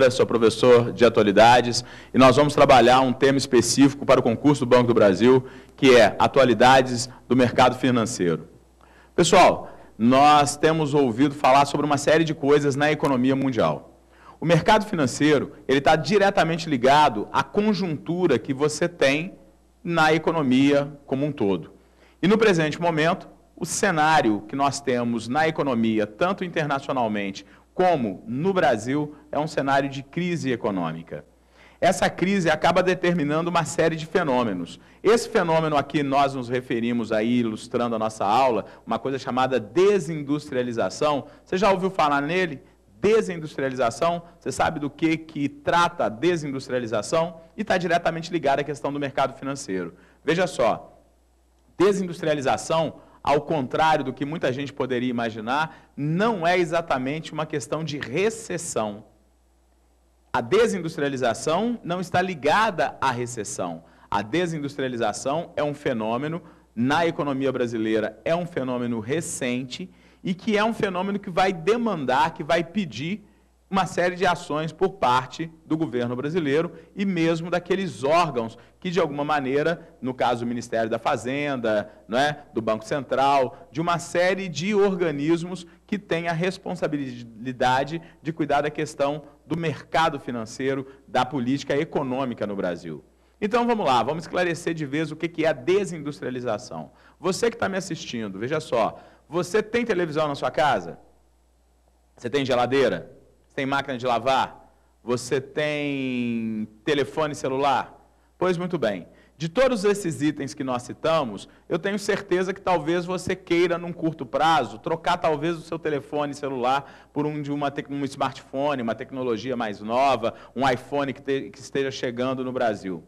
Sou professor de atualidades e nós vamos trabalhar um tema específico para o concurso do Banco do Brasil, que é atualidades do mercado financeiro. Pessoal, nós temos ouvido falar sobre uma série de coisas na economia mundial. O mercado financeiro ele está diretamente ligado à conjuntura que você tem na economia como um todo. E no presente momento, o cenário que nós temos na economia, tanto internacionalmente como no Brasil, é um cenário de crise econômica. Essa crise acaba determinando uma série de fenômenos. Esse fenômeno aqui nós nos referimos aí, ilustrando a nossa aula, uma coisa chamada desindustrialização. Você já ouviu falar nele? Desindustrialização, você sabe do que trata a desindustrialização? E está diretamente ligado à questão do mercado financeiro. Veja só, desindustrialização, ao contrário do que muita gente poderia imaginar, não é exatamente uma questão de recessão. A desindustrialização não está ligada à recessão. A desindustrialização é um fenômeno, na economia brasileira, é um fenômeno recente e que é um fenômeno que vai demandar, que vai pedir uma série de ações por parte do governo brasileiro e mesmo daqueles órgãos que, de alguma maneira, no caso do Ministério da Fazenda, do Banco Central, de uma série de organismos que têm a responsabilidade de cuidar da questão do mercado financeiro, da política econômica no Brasil. Então, vamos lá, vamos esclarecer de vez o que é a desindustrialização. Você que está me assistindo, veja só, você tem televisão na sua casa? Você tem geladeira? Tem máquina de lavar? Você tem telefone celular? Pois muito bem. De todos esses itens que nós citamos, eu tenho certeza que talvez você queira, num curto prazo, trocar talvez o seu telefone celular por um smartphone, uma tecnologia mais nova, um iPhone que esteja chegando no Brasil.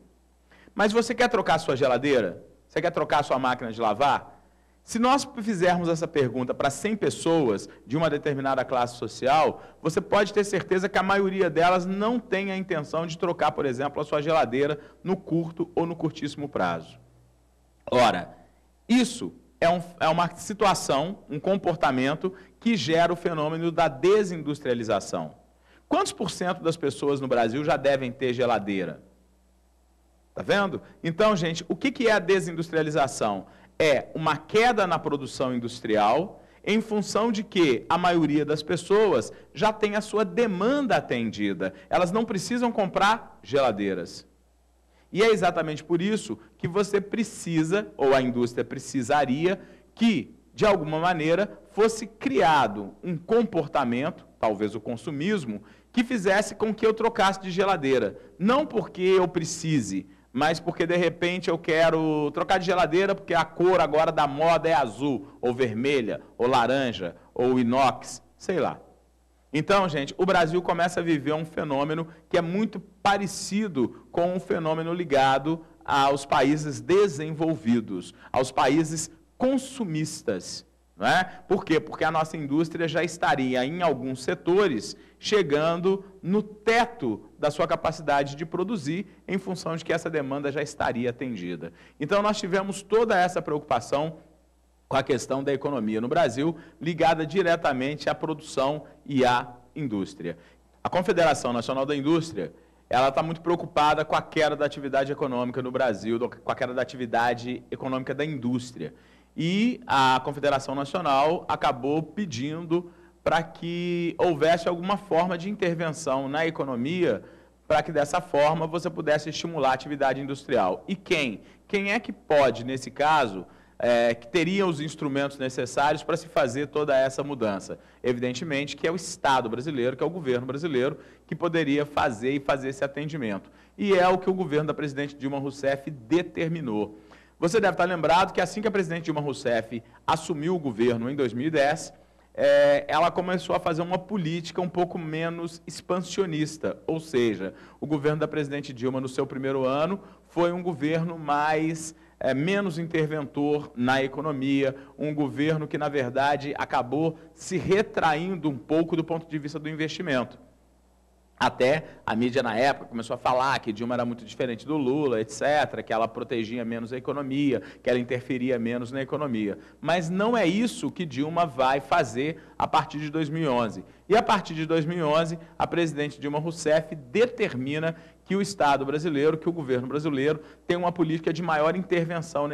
Mas você quer trocar a sua geladeira? Você quer trocar a sua máquina de lavar? Se nós fizermos essa pergunta para 100 pessoas de uma determinada classe social, você pode ter certeza que a maioria delas não tem a intenção de trocar, por exemplo, a sua geladeira no curto ou no curtíssimo prazo. Ora, isso é uma situação, um comportamento que gera o fenômeno da desindustrialização. Quantos por cento das pessoas no Brasil já devem ter geladeira? Está vendo? Então, gente, o que é a desindustrialização? É uma queda na produção industrial em função de que a maioria das pessoas já tem a sua demanda atendida. Elas não precisam comprar geladeiras. E é exatamente por isso que você precisa, ou a indústria precisaria, que, de alguma maneira, fosse criado um comportamento, talvez o consumismo, que fizesse com que eu trocasse de geladeira. Não porque eu precise, mas porque, de repente, eu quero trocar de geladeira porque a cor agora da moda é azul, ou vermelha, ou laranja, ou inox, sei lá. Então, gente, o Brasil começa a viver um fenômeno que é muito parecido com um fenômeno ligado aos países desenvolvidos, aos países consumistas. Não é? Por quê? Porque a nossa indústria já estaria, em alguns setores, chegando no teto da sua capacidade de produzir, em função de que essa demanda já estaria atendida. Então, nós tivemos toda essa preocupação com a questão da economia no Brasil, ligada diretamente à produção e à indústria. A Confederação Nacional da Indústria, ela está muito preocupada com a queda da atividade econômica no Brasil, com a queda da atividade econômica da indústria. E a Confederação Nacional acabou pedindo para que houvesse alguma forma de intervenção na economia, para que dessa forma você pudesse estimular a atividade industrial. E quem? Quem é que pode, nesse caso, que teria os instrumentos necessários para se fazer toda essa mudança? Evidentemente que é o Estado brasileiro, que é o governo brasileiro, que poderia fazer esse atendimento. E é o que o governo da presidente Dilma Rousseff determinou. Você deve estar lembrado que assim que a presidente Dilma Rousseff assumiu o governo em 2010, ela começou a fazer uma política um pouco menos expansionista, ou seja, o governo da presidente Dilma, no seu primeiro ano, foi um governo menos interventor na economia, um governo que, na verdade, acabou se retraindo um pouco do ponto de vista do investimento. Até a mídia, na época, começou a falar que Dilma era muito diferente do Lula, etc., que ela protegia menos a economia, que ela interferia menos na economia. Mas não é isso que Dilma vai fazer a partir de 2011. E, a partir de 2011, a presidente Dilma Rousseff determina que o Estado brasileiro, que o governo brasileiro, tem uma política de maior intervenção na